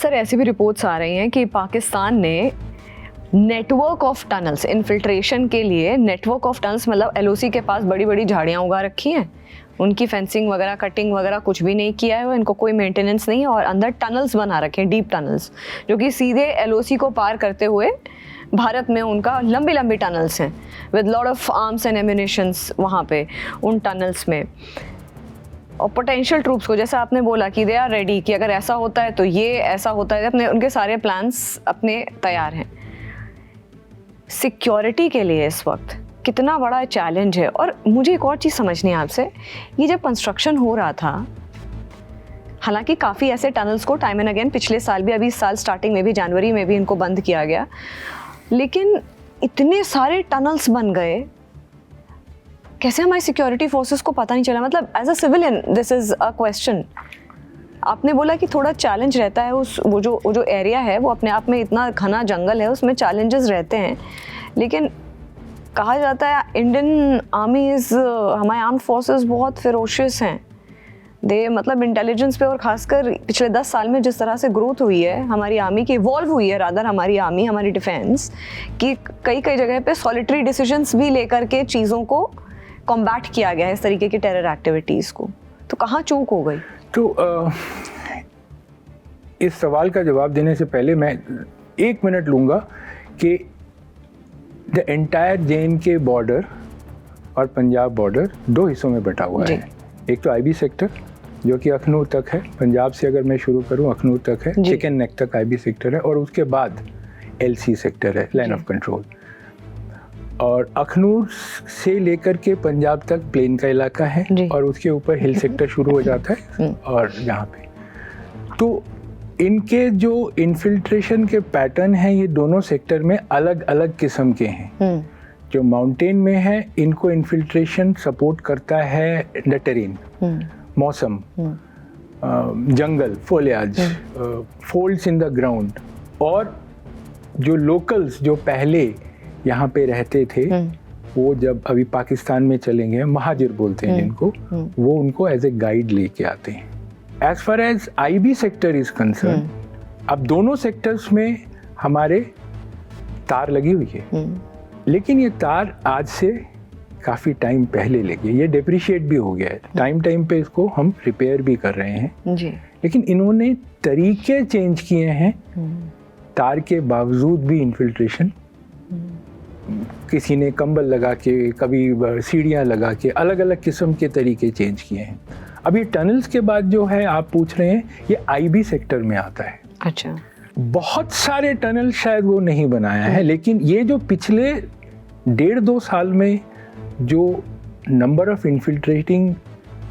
सारे ऐसी भी रिपोर्ट्स आ रही हैं कि पाकिस्तान ने नेटवर्क ऑफ टनल्स, इन्फिल्ट्रेशन के लिए नेटवर्क ऑफ टनल्स, मतलब एलओसी के पास बड़ी बड़ी झाड़ियाँ उगा रखी हैं, उनकी फेंसिंग वगैरह, कटिंग वगैरह कुछ भी नहीं किया है, इनको कोई मेंटेनेंस नहीं है, और अंदर टनल्स बना रखे हैं, डीप टनल्स, जो कि सीधे एलओसी को पार करते हुए भारत में उनका लंबी लंबी टनल्स हैं with lot of arms and ammunitions वहाँ पे उन टनल्स में। और पोटेंशियल ट्रूप्स को, जैसे आपने बोला कि दे आर रेडी, कि अगर ऐसा होता है तो ये ऐसा होता है, अपने उनके सारे प्लान्स अपने तैयार हैं। सिक्योरिटी के लिए इस वक्त कितना बड़ा चैलेंज है। और मुझे एक और चीज़ समझनी है आपसे, ये जब कंस्ट्रक्शन हो रहा था, हालांकि काफ़ी ऐसे टनल्स को टाइम एंड अगेन पिछले साल भी, अभी इस साल स्टार्टिंग में भी, जनवरी में भी इनको बंद किया गया, लेकिन इतने सारे टनल्स बन गए, कैसे हमारी सिक्योरिटी फोर्सेस को पता नहीं चला? मतलब as a civilian this is a question. आपने बोला कि थोड़ा चैलेंज रहता है, वो जो एरिया है वो अपने आप में इतना घना जंगल है, उसमें चैलेंजेस रहते हैं, लेकिन कहा जाता है इंडियन आर्मी हमारे आर्म्ड फोर्सेस बहुत फिरोशियस हैं। मतलब इंटेलिजेंस पे, और खासकर पिछले 10 साल में जिस तरह से ग्रोथ हुई है हमारी आर्मी की, इवॉल्व हुई है रादर हमारी आर्मी, हमारी डिफेंस, कि कई जगह पे सॉलिटरी डिसीजंस भी लेकर के चीज़ों को कॉम्बैट किया गया है, इस तरीके की टेरर एक्टिविटीज़ को। तो कहाँ चूक हो गई? तो इस सवाल का जवाब देने से पहले मैं 1 मिनट लूँगा कि द एंटायर JNK बॉर्डर और पंजाब बॉर्डर 2 हिस्सों में बटा हुआ है। एक तो IB सेक्टर जो कि अखनूर तक है, पंजाब से अगर मैं शुरू करूं अखनूर तक है, चिकन नेक तक IB सेक्टर है, और उसके बाद LC सेक्टर है, लाइन ऑफ कंट्रोल। और अखनूर से लेकर के पंजाब तक प्लेन का इलाका है, और उसके ऊपर हिल सेक्टर शुरू हो जाता है। और यहाँ पे तो इनके जो इन्फिल्ट्रेशन के पैटर्न हैं, ये दोनों सेक्टर में अलग अलग किस्म के हैं। जो माउंटेन में है, इनको इन्फिल्ट्रेशन सपोर्ट करता है द टेरेन, मौसम, जंगल, फोलियाज, फोल्ड्स इन द ग्राउंड। और जो लोकल्स जो पहले यहाँ पे रहते थे, वो जब अभी पाकिस्तान में चलेंगे, महाजिर बोलते हैं जिनको, वो उनको एज ए गाइड लेके आते हैं। As far as IB sector is concerned, अब दोनों सेक्टर्स में हमारे तार लगी हुई है, लेकिन ये तार आज से काफ़ी टाइम पहले लगी, ये डेप्रिशिएट भी हो गया है, टाइम पे इसको हम रिपेयर भी कर रहे हैं जी। लेकिन इन्होंने तरीके चेंज किए हैं, तार के बावजूद भी इन्फिल्ट्रेशन, किसी ने कंबल लगा के, कभी सीढ़ियाँ लगा के, अलग अलग किस्म के तरीके चेंज किए हैं। अब ये टनल्स के बाद जो है आप पूछ रहे हैं, ये IB सेक्टर में आता है। अच्छा, बहुत सारे टनल शायद वो नहीं बनाया है, लेकिन ये जो पिछले 1.5-2 साल में जो number of infiltrating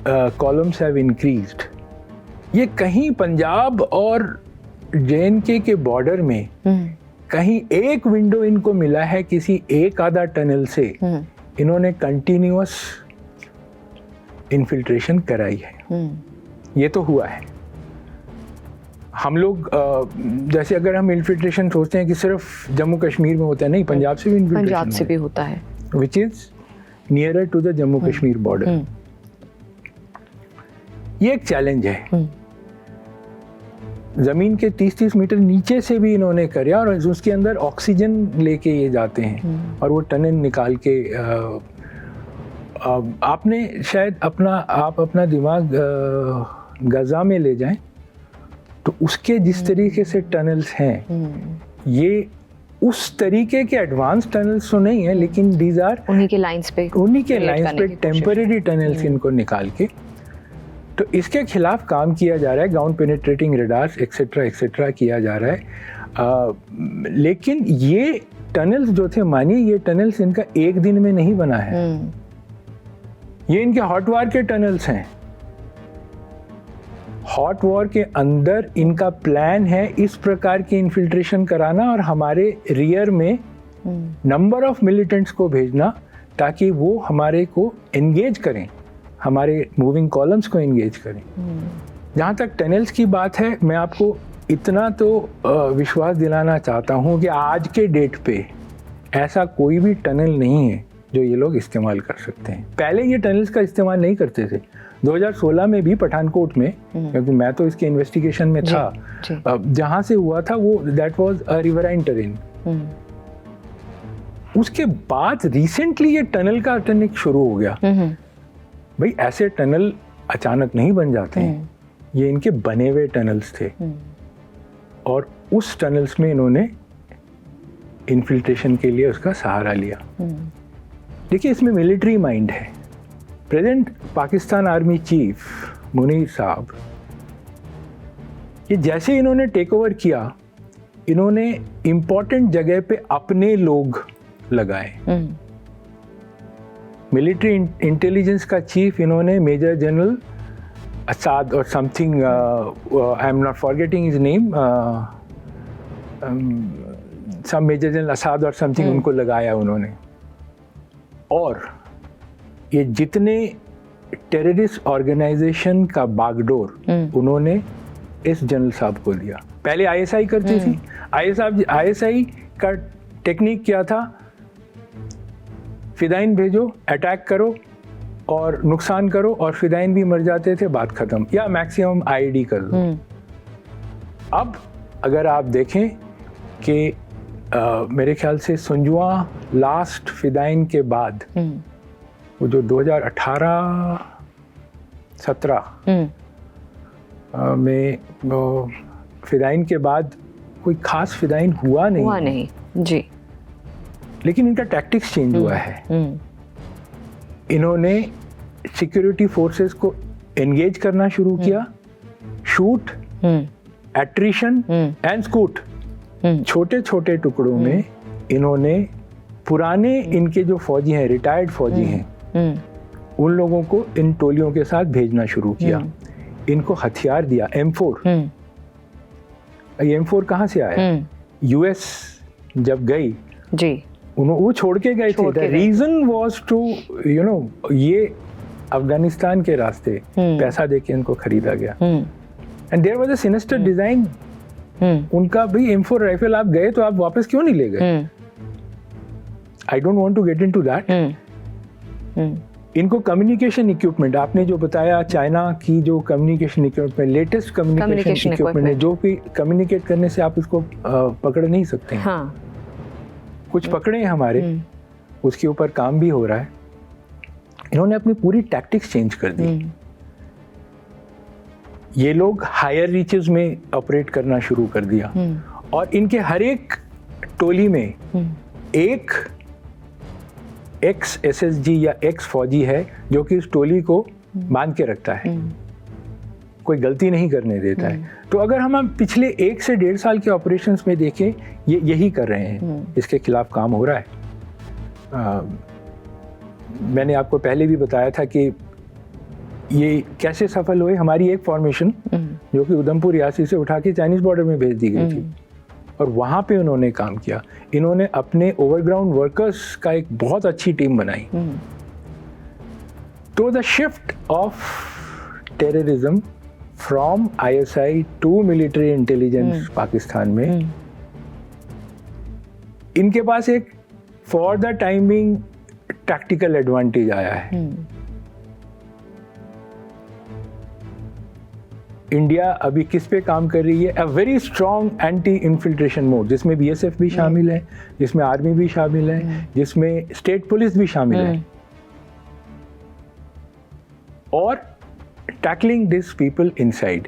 columns have increased, ये कहीं पंजाब और JNK के बॉर्डर में कहीं एक विंडो इनको मिला है किसी एक आधा टनल से, इन्होंने कंटिन्यूअस इन्फिल्ट्रेशन कराई है। ये तो हुआ है। हम लोग जैसे अगर हम इन्फिल्ट्रेशन सोचते हैं कि सिर्फ जम्मू कश्मीर में होता है, नहीं, पंजाब से भी इन्फिल्ट्रेशन, पंजाब से भी होता है, which is nearer to the Jammu Kashmir border. ये एक चैलेंज है। जमीन के 30-30 मीटर नीचे से भी इन्होंने करे, और उसके अंदर ऑक्सीजन लेके ये जाते हैं, और वो टनल निकाल के आपने शायद आप अपना दिमाग गजा में ले जाएं, तो उसके जिस तरीके से टनल्स हैं, ये उस तरीके के एडवांस टनल्स तो नहीं है, लेकिन दीज आर उन्हीं के लाइंस पे टेम्परेरी टनल्स इनको निकाल के। तो इसके खिलाफ काम किया जा रहा है, ग्राउंड पेनिट्रेटिंग रडार्स एक्सेट्रा किया जा रहा है। लेकिन ये टनल्स जो थे, मानिए ये टनल्स इनका एक दिन में नहीं बना है, ये इनके हॉट वार के टनल्स हैं। हॉट वॉर के अंदर इनका प्लान है इस प्रकार की इन्फिल्ट्रेशन कराना, और हमारे रियर में नंबर ऑफ मिलिटेंट्स को भेजना, ताकि वो हमारे को एंगेज करें, हमारे मूविंग कॉलम्स को एंगेज करें। जहाँ तक टनल्स की बात है, मैं आपको इतना तो विश्वास दिलाना चाहता हूँ कि आज के डेट पे ऐसा कोई भी टनल नहीं है जो ये लोग इस्तेमाल कर सकते हैं। पहले ये टनल्स का इस्तेमाल नहीं करते थे। 2016 में भी पठानकोट में, क्योंकि मैं तो इसके इन्वेस्टिगेशन में था, जहाँ से हुआ था वो that was a riverine terrain. उसके बाद रिसेंटली ये टनल का टनिक शुरू हो गया। भाई ऐसे टनल अचानक नहीं बन जाते हैं, ये इनके बने हुए टनल्स थे और उस टनल्स में इन्होंने इन्फिल्ट्रेशन के लिए उसका सहारा लिया। देखिए इसमें मिलिट्री माइंड है। Present Pakistan army chief Munir साहब, ये जैसे इन्होंने टेक ओवर किया, इन्होंने इम्पोर्टेंट जगह पे अपने लोग लगाए। मिलिट्री इंटेलिजेंस का चीफ इन्होंने मेजर जनरल असाद और something, I am not forgetting his name, some major general Asad और समथिंग उनको लगाया उन्होंने। और ये जितने टेररिस्ट ऑर्गेनाइजेशन का बागडोर उन्होंने इस जनरल साहब को दिया। पहले आईएसआई करती थी। आईएसआई का टेक्निक क्या था? फिदाइन भेजो, अटैक करो और नुकसान करो, और फिदाइन भी मर जाते थे, बात खत्म, या मैक्सिमम आईडी कर दो। अब अगर आप देखें कि मेरे ख्याल से संजुआ लास्ट फिदाइन के बाद, वो जो 2018-17 में फिदाइन के बाद कोई खास फिदाइन हुआ नहीं जी, लेकिन इनका टैक्टिक्स चेंज हुआ है। इन्होंने सिक्योरिटी फोर्सेस को एंगेज करना शुरू किया, शूट, एट्रिशन एंड स्कूट, छोटे छोटे टुकड़ों में इन्होंने पुराने इनके जो फौजी हैं, रिटायर्ड फौजी हैं, उन लोगों को इन टोलियों के साथ भेजना शुरू किया। इनको हथियार दिया, M4। ये M4 कहाँ से आया? यूएस जब गई जी, वो छोड़ के गए थे। द रीजन वाज टू ये अफगानिस्तान के रास्ते पैसा देके इनको खरीदा गया। And there was a sinister design. उनका भाई M4 राइफल आप गए तो आप वापस क्यों नहीं ले गए? I don't want to get into that. इनको कम्युनिकेशन इक्विपमेंट, आपने जो बताया चाइना की जो communication equipment, latest communication equipment है, जो भी कम्युनिकेट करने से आप उसको पकड़ नहीं सकते हैं। हाँ। कुछ पकड़े हैं हमारे, उसके ऊपर काम भी हो रहा है। इन्होंने अपनी पूरी टैक्टिक्स चेंज कर दी। ये लोग हायर रीचेस में ऑपरेट करना शुरू कर दिया, और इनके हर एक टोली में एक एक्स SSG या एक्स फौजी है जो कि इस टोली को बांध के रखता है, कोई गलती नहीं करने देता है। तो अगर हम पिछले 1 से 1.5 साल के ऑपरेशंस में देखें, ये यही कर रहे हैं, इसके खिलाफ काम हो रहा है। मैंने आपको पहले भी बताया था कि ये कैसे सफल हुए। हमारी एक फॉर्मेशन जो कि उधमपुर रियासी से उठा के चाइनीज बॉर्डर में भेज दी गई थी, और वहाँ पे उन्होंने काम किया। इन्होंने अपने ओवरग्राउंड वर्कर्स का एक बहुत अच्छी टीम बनाई। तो the shift of terrorism from ISI to military intelligence Pakistan में, इनके पास एक for the timing tactical advantage आया है। इंडिया अभी किस पे काम कर रही है? A very strong anti infiltration mode, जिसमें BSF भी शामिल है, जिसमें आर्मी भी शामिल है, जिसमें स्टेट पुलिस भी शामिल है, और tackling this people inside.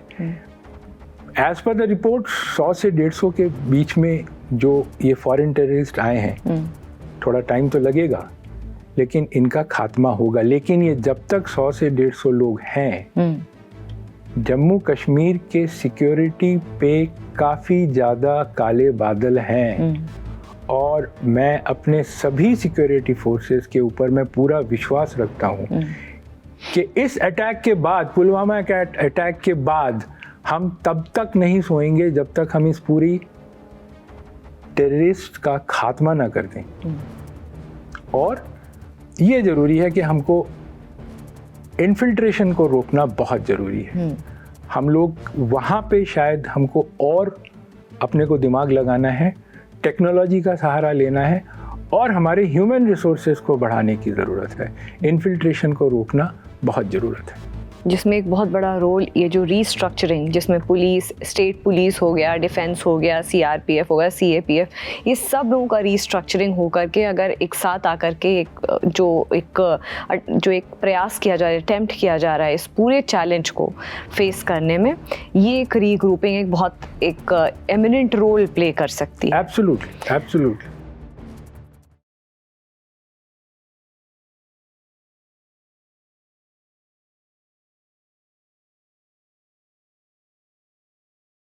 As per the report 100 से 150 के बीच में जो ये फॉरेन टेररिस्ट आए हैं, थोड़ा टाइम तो लगेगा लेकिन इनका खात्मा होगा। लेकिन ये जब तक 100 से 150 लोग हैं, जम्मू कश्मीर के सिक्योरिटी पे काफ़ी ज़्यादा काले बादल हैं, और मैं अपने सभी सिक्योरिटी फोर्सेस के ऊपर मैं पूरा विश्वास रखता हूँ कि इस अटैक के बाद, पुलवामा के अटैक के बाद, हम तब तक नहीं सोएंगे जब तक हम इस पूरी टेररिस्ट का खात्मा ना कर दें। और ये ज़रूरी है कि हमको इन्फिल्ट्रेशन को रोकना बहुत ज़रूरी है। हम लोग वहाँ पे शायद हमको और अपने को दिमाग लगाना है, टेक्नोलॉजी का सहारा लेना है, और हमारे ह्यूमन रिसोर्सेज को बढ़ाने की ज़रूरत है। इन्फिल्ट्रेशन को रोकना बहुत ज़रूरत है। जिसमें एक बहुत बड़ा रोल ये जो रीस्ट्रक्चरिंग, जिसमें पुलिस, स्टेट पुलिस हो गया, डिफेंस हो गया, सीआरपीएफ हो गया, सीएपीएफ, ये सब लोगों का रीस्ट्रक्चरिंग हो करके अगर एक साथ आकर के जो एक प्रयास किया जा रहा है, अटेम्प्ट किया जा रहा है इस पूरे चैलेंज को फेस करने में, ये एक रीग्रुपिंग एक बहुत एक एमिनेंट रोल प्ले कर सकती है। Absolutely, absolutely.